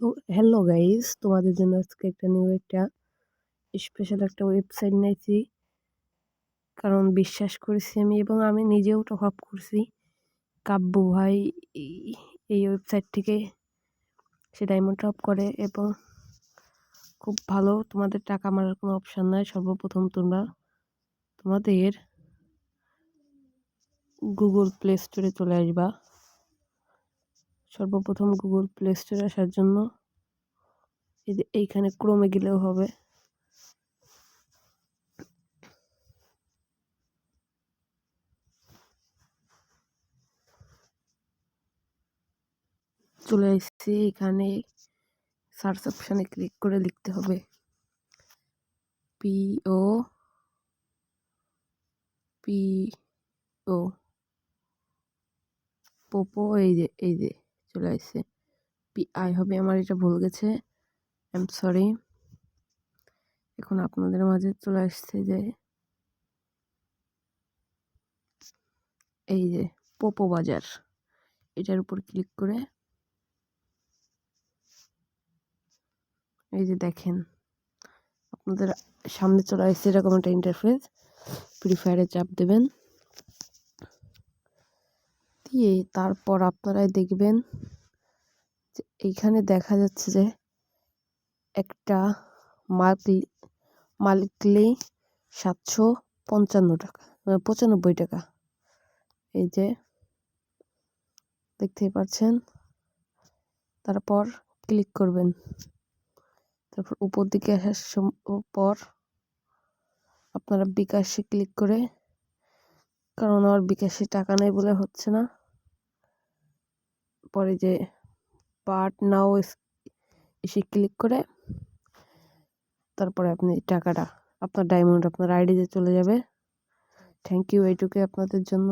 তো hello guys, তোমাদের জন্য আজকে একটা স্পেশাল একটা ওয়েবসাইট নিয়েছি। কারণ বিশ্বাস করেছি আমি এবং আমি নিজেও টপ আপ করছি। কাব্য ভাই এই এই ওয়েবসাইট থেকে সে ডায়মন্ড টপ করে এবং খুব ভালো। তোমাদের টাকা মারার কোনো অপশান নাই। সর্বপ্রথম তোমরা তোমাদের গুগল প্লে স্টোরে চলে আসবা। সর্বপ্রথম গুগল প্লে স্টোরে আসার জন্য এইখানে ক্রোমে গেলেও হবে। চলে এসেছি, এখানে সার্চ অপশানে ক্লিক করে লিখতে হবে PO পোপো। এই যে চলে আসছে। PI হবে, আমার এটা ভুল গেছে, আই এম সরি। এখন আপনাদের মাঝে চলে আসছে যে এই যে পোপো বাজার, এটার উপর ক্লিক করে এই যে দেখেন আপনাদের সামনে চলে আসছে এরকম একটা ইন্টারফেস। ফ্রি ফায়ারে চাপ দেবেন, দিয়ে তারপর আপনারাই দেখবেন যে এইখানে দেখা যাচ্ছে যে একটা মাল্টলি 755 টাকা, 95 টাকা। এই যে দেখতেই পাচ্ছেন। তারপর ক্লিক করবেন, তারপর উপর দিকে আসার পর আপনারা বিকাশে ক্লিক করে, কারণ আমার বিকাশে টাকা নেই বলে হচ্ছে না, পরে যে বাট নাও এসে ক্লিক করে তারপরে আপনি টাকাটা আপনার ডায়মন্ড আপনার আইডিতে চলে যাবে। থ্যাংক ইউ এইটুকুই আপনাদের জন্য।